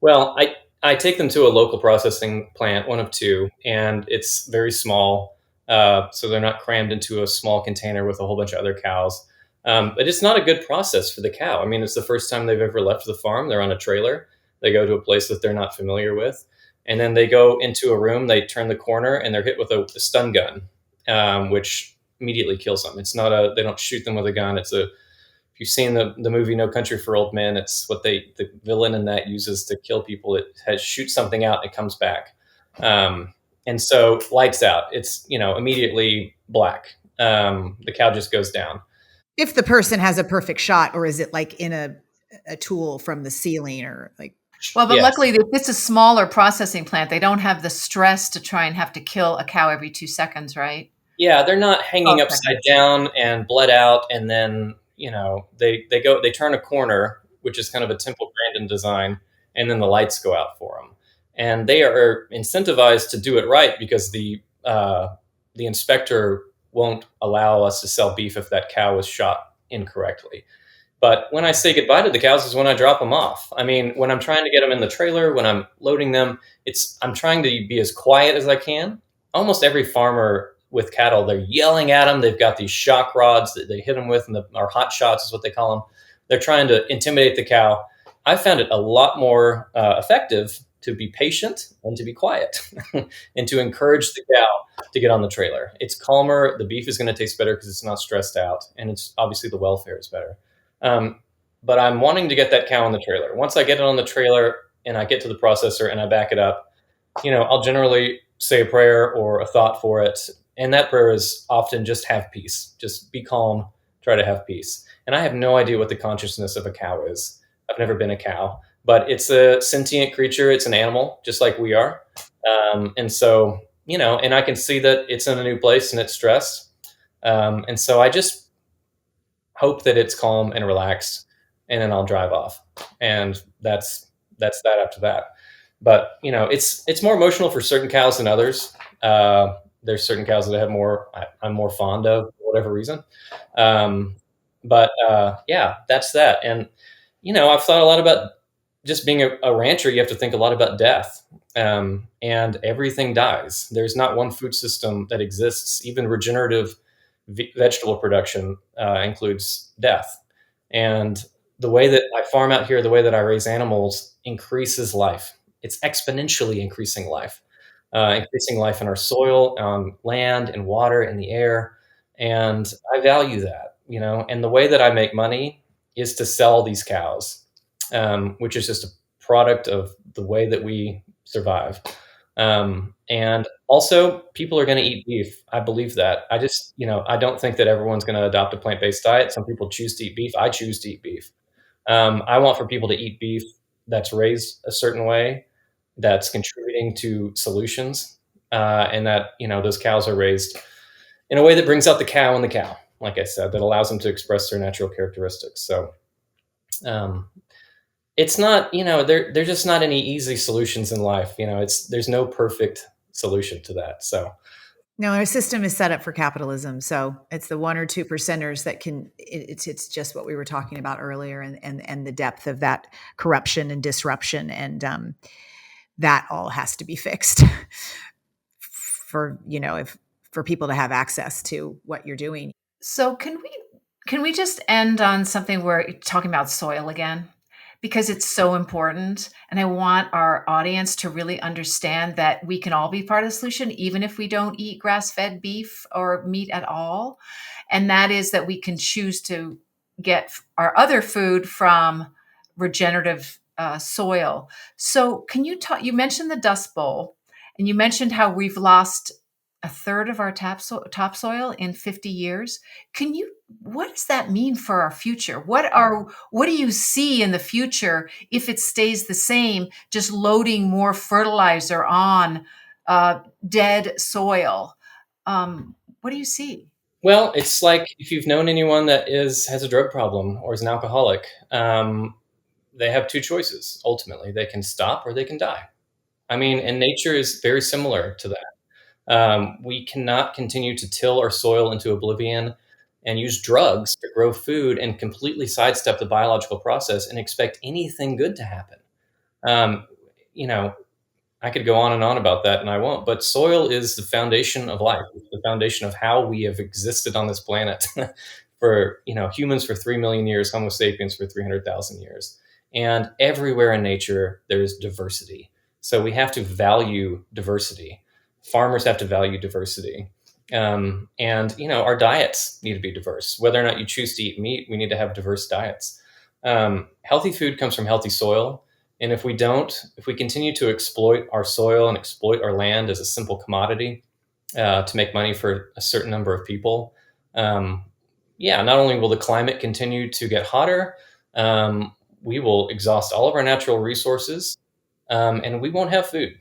Well, I take them to a local processing plant, one of two, and it's very small. So they're not crammed into a small container with a whole bunch of other cows. But it's not a good process for the cow. I mean, it's the first time they've ever left the farm. They're on a trailer. They go to a place that they're not familiar with. And then they go into a room, they turn the corner, and they're hit with a stun gun, which immediately kills them. They don't shoot them with a gun. If you've seen the movie No Country for Old Men, it's what the villain in that uses to kill people. It shoots something out and it comes back. And so lights out. It's, immediately black. The cow just goes down. If the person has a perfect shot, or is it like in a tool from the ceiling, or like? Well, but Yes. luckily, if it's a smaller processing plant, they don't have the stress to try and have to kill a cow every 2 seconds, right? Yeah, they're not hanging upside Okay. down and bled out, and then they turn a corner, which is kind of a Temple Grandin design, and then the lights go out for them, and they are incentivized to do it right because the inspector won't allow us to sell beef if that cow was shot incorrectly. But when I say goodbye to the cows is when I drop them off. I mean, when I'm trying to get them in the trailer, when I'm loading them, I'm trying to be as quiet as I can. Almost every farmer with cattle, they're yelling at them. They've got these shock rods that they hit them with, or hot shots is what they call them. They're trying to intimidate the cow. I found it a lot more effective to be patient and to be quiet and to encourage the cow to get on the trailer. It's calmer. The beef is going to taste better because it's not stressed out, and it's obviously the welfare is better. Um, but I'm wanting to get that cow on the trailer. Once I get it on the trailer and I get to the processor and I back it up, I'll generally say a prayer or a thought for it. And that prayer is often just have peace, just be calm, try to have peace. And I have no idea what the consciousness of a cow is. I've never been a cow, but it's a sentient creature. It's an animal, just like we are. And so, and I can see that it's in a new place and it's stressed. And so I just hope that it's calm and relaxed, and then I'll drive off. And that's that after that. But it's more emotional for certain cows than others. There's certain cows that I'm more fond of for whatever reason. But yeah, that's that. And I've thought a lot about just being a rancher. You have to think a lot about death, and everything dies. There's not one food system that exists. Even regenerative vegetable production includes death. And the way that I farm out here, the way that I raise animals increases life. It's exponentially increasing life in our soil, on land and water and the air. And I value that, and the way that I make money is to sell these cows, which is just a product of the way that we survive. And also, people are going to eat beef. I believe that. I don't think that everyone's going to adopt a plant-based diet. Some people choose to eat beef. I choose to eat beef. I want for people to eat beef that's raised a certain way, that's contributing to solutions, and that those cows are raised in a way that brings out the cow in the cow, like I said, that allows them to express their natural characteristics. So it's not, there's just not any easy solutions in life. There's no perfect solution to that. So No, our system is set up for capitalism. So it's the 1 or 2 percenters that it's just what we were talking about earlier, and the depth of that corruption and disruption. And that all has to be fixed for people to have access to what you're doing. So can we just end on something where you're talking about soil again? Because it's so important. And I want our audience to really understand that we can all be part of the solution, even if we don't eat grass-fed beef or meat at all. And that is that we can choose to get our other food from regenerative soil. So can you talk, you mentioned the Dust Bowl, and you mentioned how we've lost a third of our topsoil in 50 years. What does that mean for our future? What do you see in the future if it stays the same, just loading more fertilizer on dead soil? What do you see? Well, it's like if you've known anyone that has a drug problem or is an alcoholic, they have two choices. Ultimately, they can stop or they can die. I mean, and nature is very similar to that. We cannot continue to till our soil into oblivion and use drugs to grow food and completely sidestep the biological process and expect anything good to happen. Um, you know, I could go on and on about that, and I won't. But soil is the foundation of life. It's the foundation of how we have existed on this planet for humans for 3 million years, Homo sapiens for 300,000 years, and everywhere in nature there is diversity. So we have to value diversity. Farmers have to value diversity, and our diets need to be diverse. Whether or not you choose to eat meat, we need to have diverse diets. Healthy food comes from healthy soil. And if we continue to exploit our soil and exploit our land as a simple commodity to make money for a certain number of people, not only will the climate continue to get hotter, we will exhaust all of our natural resources, and we won't have food.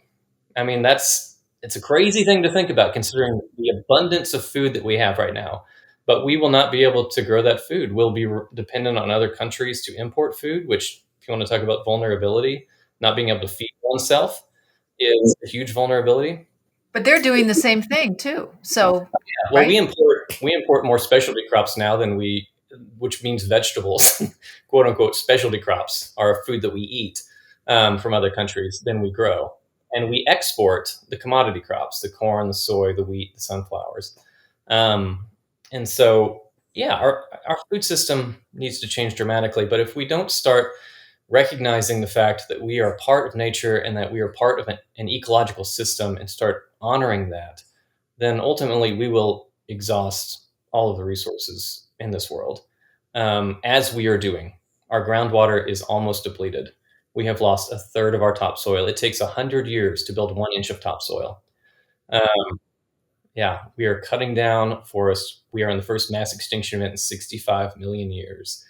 I mean, it's a crazy thing to think about considering the abundance of food that we have right now. But we will not be able to grow that food. We'll be dependent on other countries to import food, which, if you want to talk about vulnerability, not being able to feed oneself is a huge vulnerability. But they're doing the same thing too. So, Yeah, well, right? we import more specialty crops now which means vegetables, quote unquote, specialty crops are food that we eat from other countries than we grow. And we export the commodity crops, the corn, the soy, the wheat, the sunflowers. Um, and so, our food system needs to change dramatically. But if we don't start recognizing the fact that we are part of nature and that we are part of an ecological system and start honoring that, then ultimately we will exhaust all of the resources in this world, as we are doing. Our groundwater is almost depleted. We have lost a third of our topsoil. It takes 100 years to build 1 inch of topsoil. Um, yeah, we are cutting down forests. We are in the first mass extinction event in 65 million years.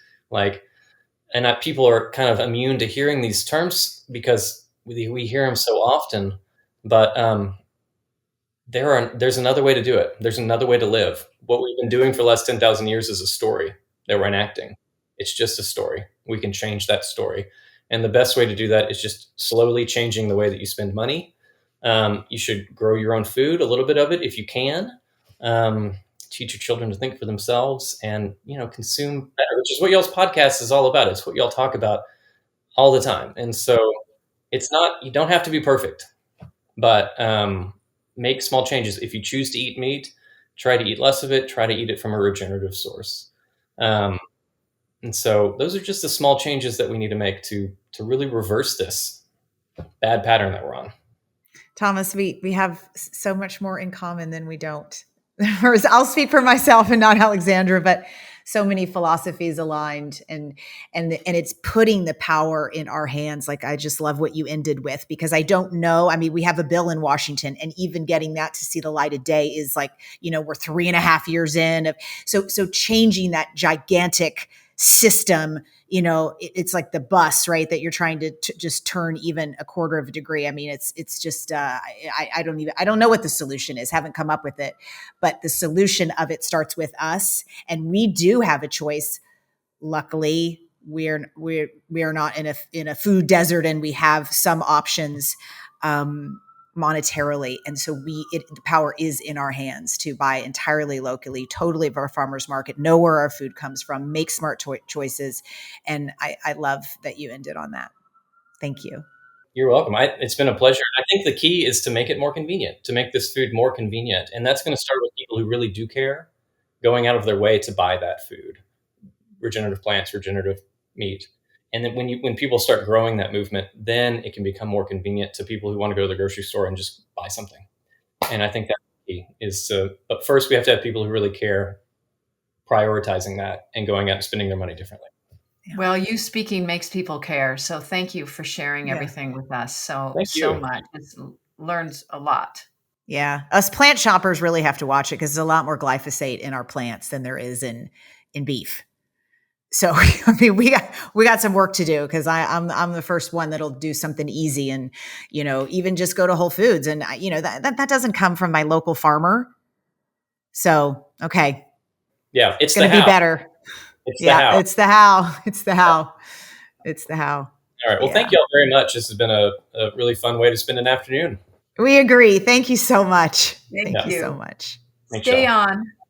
People are kind of immune to hearing these terms because we hear them so often. But there's another way to do it. There's another way to live. What we've been doing for the last 10,000 years is a story that we're enacting. It's just a story. We can change that story. And the best way to do that is just slowly changing the way that you spend money. You should grow your own food, a little bit of it if you can. Teach your children to think for themselves and, consume better, which is what y'all's podcast is all about. It's what y'all talk about all the time. And so you don't have to be perfect, but make small changes. If you choose to eat meat, try to eat less of it. Try to eat it from a regenerative source. And so those are just the small changes that we need to make to really reverse this bad pattern that we're on. Thomas, we have so much more in common than we don't. I'll speak for myself and not Alexandra, but so many philosophies aligned, and it's putting the power in our hands. Like, I just love what you ended with, because I don't know. I mean, we have a bill in Washington, and even getting that to see the light of day is like, we're 3.5 years in. So changing that gigantic system, it's like the bus, right? That you're trying to just turn even a quarter of a degree. I mean, it's just, I don't know what the solution is. Haven't come up with it, but the solution of it starts with us. And we do have a choice. Luckily, we're not in a food desert, and we have some options, monetarily. And so the power is in our hands to buy entirely locally, totally of our farmers market, know where our food comes from, make smart choices. And I love that you ended on that. Thank you. You're welcome. It's been a pleasure. I think the key is to make it more convenient, to make this food more convenient. And that's going to start with people who really do care, going out of their way to buy that food, regenerative plants, regenerative meat. And then when people start growing that movement, then it can become more convenient to people who want to go to the grocery store and just buy something. And I think that key is but first we have to have people who really care prioritizing that and going out and spending their money differently. Well, you speaking makes people care. So thank you for sharing Yeah. everything with us so Thank you. much. It's learns a lot. Yeah. Us plant shoppers really have to watch it because there's a lot more glyphosate in our plants than there is in beef. So I mean, we got some work to do because I'm the first one that'll do something easy and, you know, even just go to Whole Foods and you know, that doesn't come from my local farmer. So, okay. Yeah. It's going to be better. It's yeah. the how. It's the how. It's the how. It's the how. All right. Well, thank you all very much. This has been a really fun way to spend an afternoon. We agree. Thank you so much. Thank you you so much. Stay on.